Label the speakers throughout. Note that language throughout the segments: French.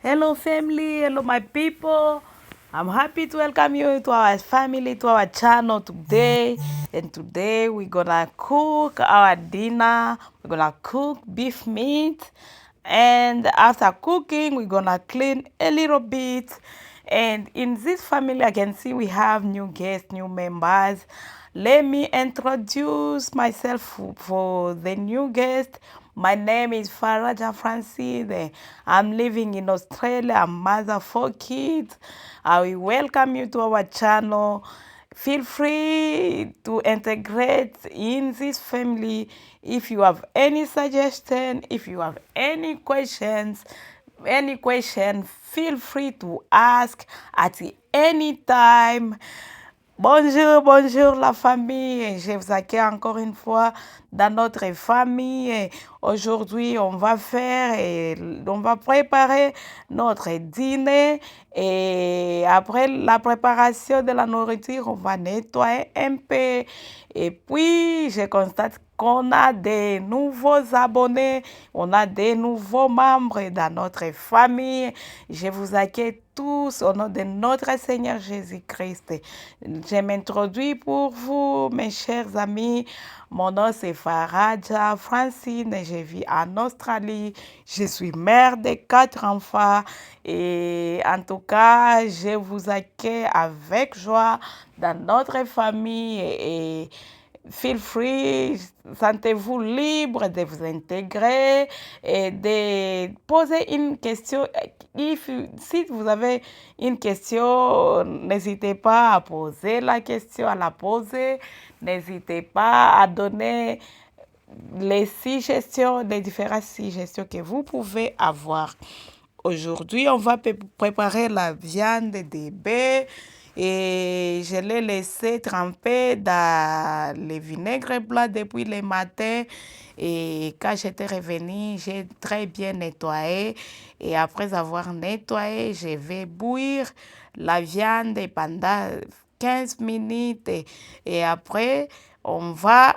Speaker 1: Hello, family. Hello, my people. I'm happy to welcome you to our family, to our channel today. And today we're gonna cook our dinner. We're gonna cook beef meat. And after cooking, we're gonna clean a little bit. And in this family, I can see we have new guests, new members. Let me introduce myself for the new guest. My name is Faraja Francine. I'm living in Australia. I'm mother of 4 kids. I will welcome you to our channel. Feel free to integrate in this family. If you have any suggestion, if you have any question, feel free to ask at any time. Bonjour, bonjour la famille. Je vous accueille encore une fois dans notre famille. Aujourd'hui, on va préparer notre dîner et après la préparation de la nourriture, on va nettoyer un peu. Et puis, je constate qu'on a des nouveaux abonnés, on a des nouveaux membres dans notre famille. Je vous accueille tous au nom de notre Seigneur Jésus-Christ. Je m'introduis pour vous, mes chers amis. Mon nom c'est Faraja Francine, je vis en Australie. Je suis mère de 4 enfants et en tout cas, je vous accueille avec joie dans notre famille et feel free, sentez-vous libre de vous intégrer et de poser une question. Si vous avez une question, n'hésitez pas à poser la question, à la poser. N'hésitez pas à donner les différentes suggestions que vous pouvez avoir. Aujourd'hui, on va préparer la viande de bœuf et je l'ai laissé tremper dans le vinaigre blanc depuis le matin. Et quand j'étais revenue, j'ai très bien nettoyé. Et après avoir nettoyé, je vais bouillir la viande pendant 15 minutes. Et après, on va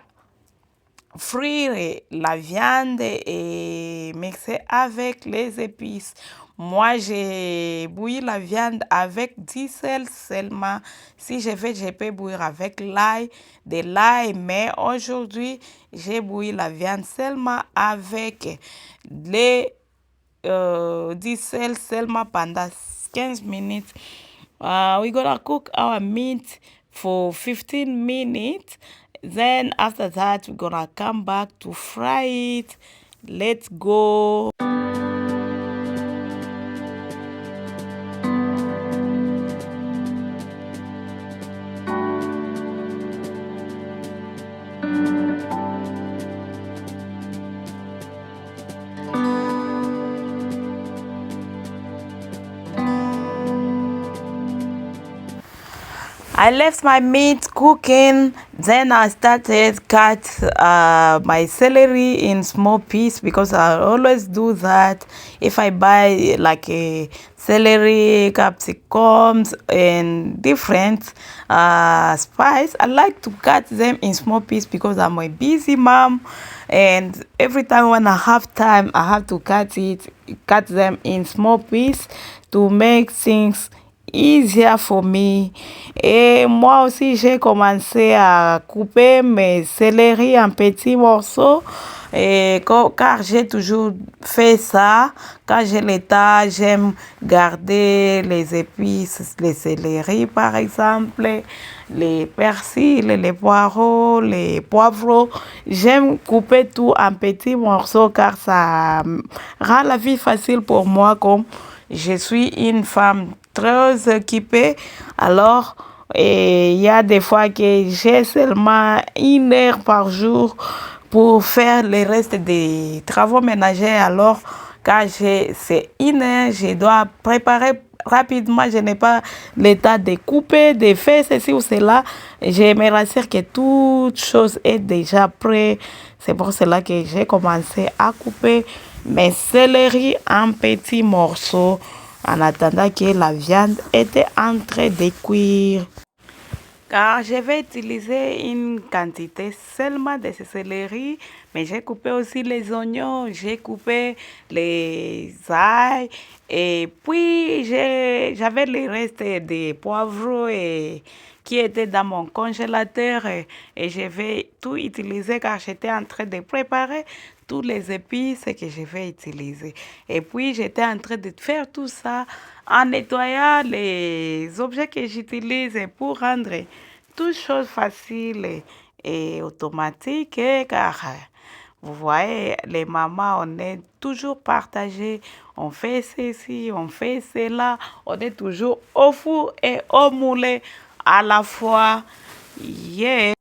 Speaker 1: frire la viande et mixer avec les épices. Moi, j'ai bouilli la viande avec du sel seulement. Si je peux bouillir avec de l'ail, mais aujourd'hui, j'ai bouilli la viande seulement avec du sel seulement pendant 15 minutes. We're gonna cook our meat for 15 minutes. Then after that, we're gonna come back to fry it. Let's go. I left my meat cooking, then I started cut my celery in small pieces because I always do that. If I buy like a celery, capsicums, and different spice, I like to cut them in small pieces because I'm a busy mom. And every time when I have time, I have to cut them in small pieces to make things easier for me. Et moi aussi, j'ai commencé à couper mes céleris en petits morceaux. Car j'ai toujours fait ça. Quand j'ai le temps, j'aime garder les épices, les céleris par exemple, les persils, les poireaux, les poivrons. J'aime couper tout en petits morceaux car ça rend la vie facile pour moi comme je suis une femme très occupée. Alors, il y a des fois que j'ai seulement 1 heure par jour pour faire le reste des travaux ménagers. Alors, quand c'est 1 heure, je dois préparer rapidement. Je n'ai pas le temps de couper, de faire ceci ou cela. Je me rassure que toute chose est déjà prête. C'est pour cela que j'ai commencé à couper mes céleris en petits morceaux en attendant que la viande était en train de cuire. car je vais utiliser une quantité seulement de ce céleri, mais j'ai coupé aussi les oignons, j'ai coupé les ail, et puis j'avais les restes des poivrons qui étaient dans mon congélateur et je vais tout utiliser car j'étais en train de préparer tous les épices que je vais utiliser. Et puis j'étais en train de faire tout ça en nettoyant les objets que j'utilise pour rendre toutes choses faciles et automatiques car vous voyez, les mamans, on est toujours partagé. On fait ceci, on fait cela. On est toujours au four et au moulin à la fois. Yeah.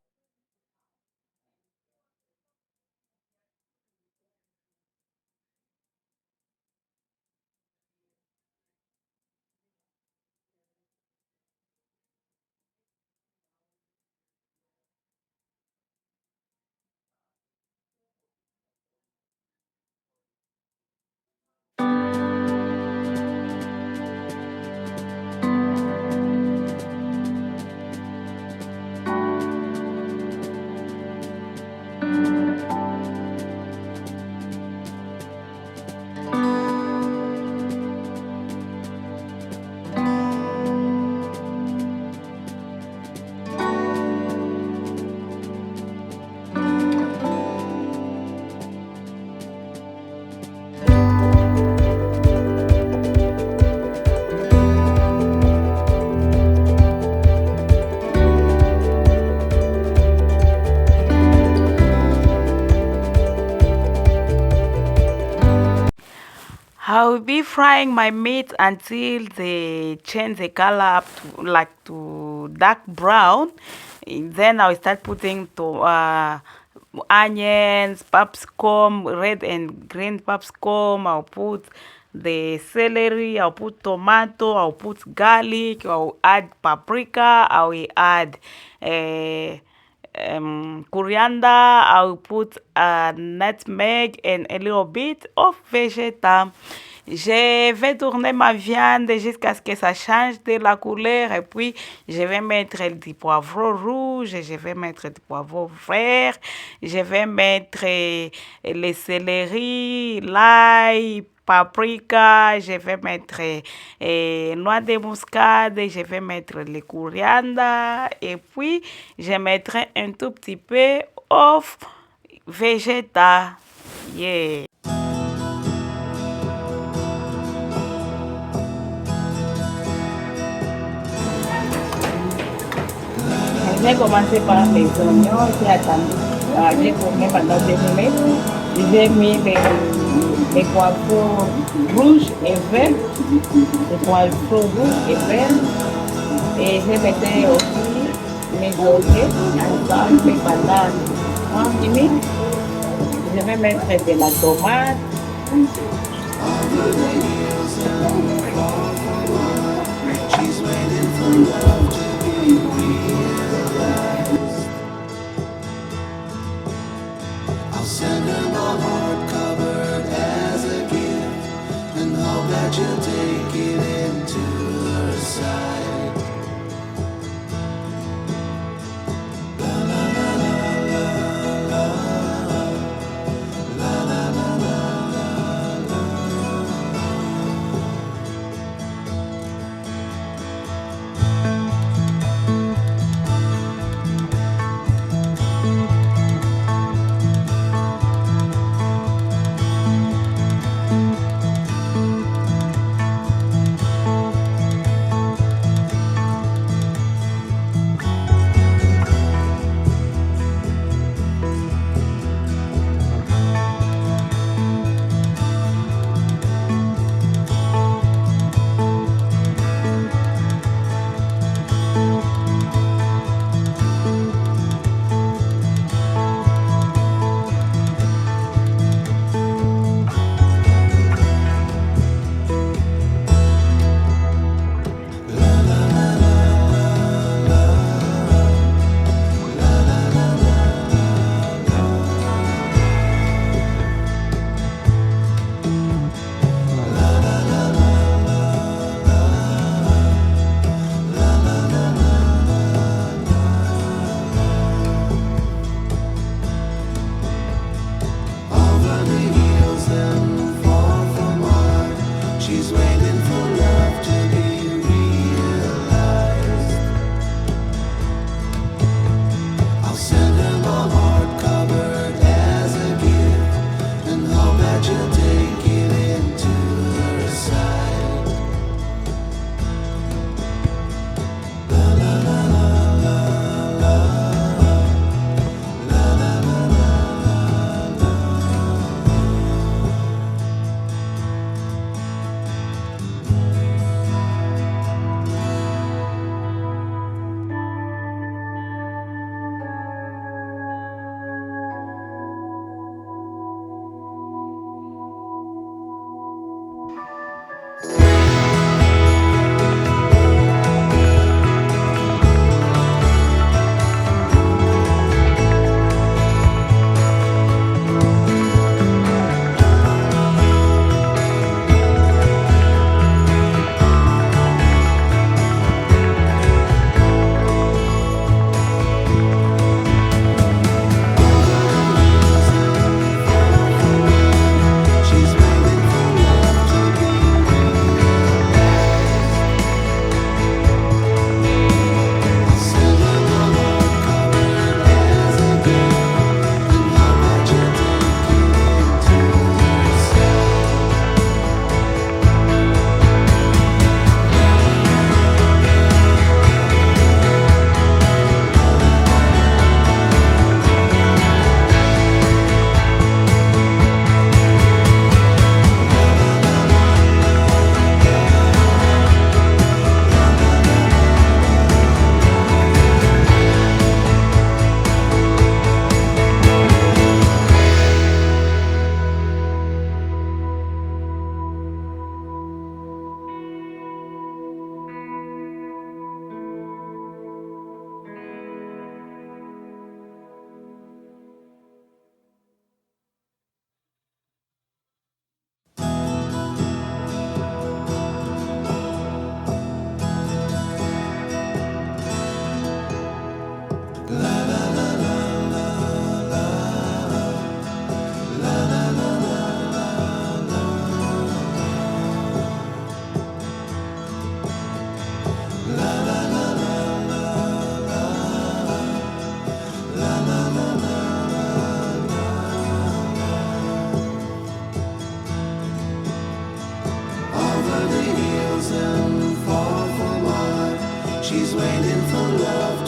Speaker 1: I will be frying my meat until they change the color up to like to dark brown. And then I will start putting onions, capsicum, red and green capsicum. I'll put the celery. I'll put tomato. I'll put garlic. I'll add paprika. I will add coriander. I'll put nutmeg and a little bit of vegetal. Je vais tourner ma viande jusqu'à ce que ça change de la couleur et puis je vais mettre du poivron rouge, je vais mettre du poivron vert, je vais mettre les céleri, l'ail, paprika, je vais mettre noix de muscade, je vais mettre le coriandre et puis je mettrai un tout petit peu of végétal. Yeah. J'ai commencé par les oignons, j'ai attendu, j'ai tourné pendant 2 minutes. J'ai mis les poivrons rouges et verts, les poivrons rouges et verts. Et je mettais aussi mes oignons ensemble pendant 30 minutes. Je vais mettre de la tomate.
Speaker 2: I'll send her my heart covered as a gift and hope that you'll take it into her side. La la la la la la la la la la la la. She's waiting for love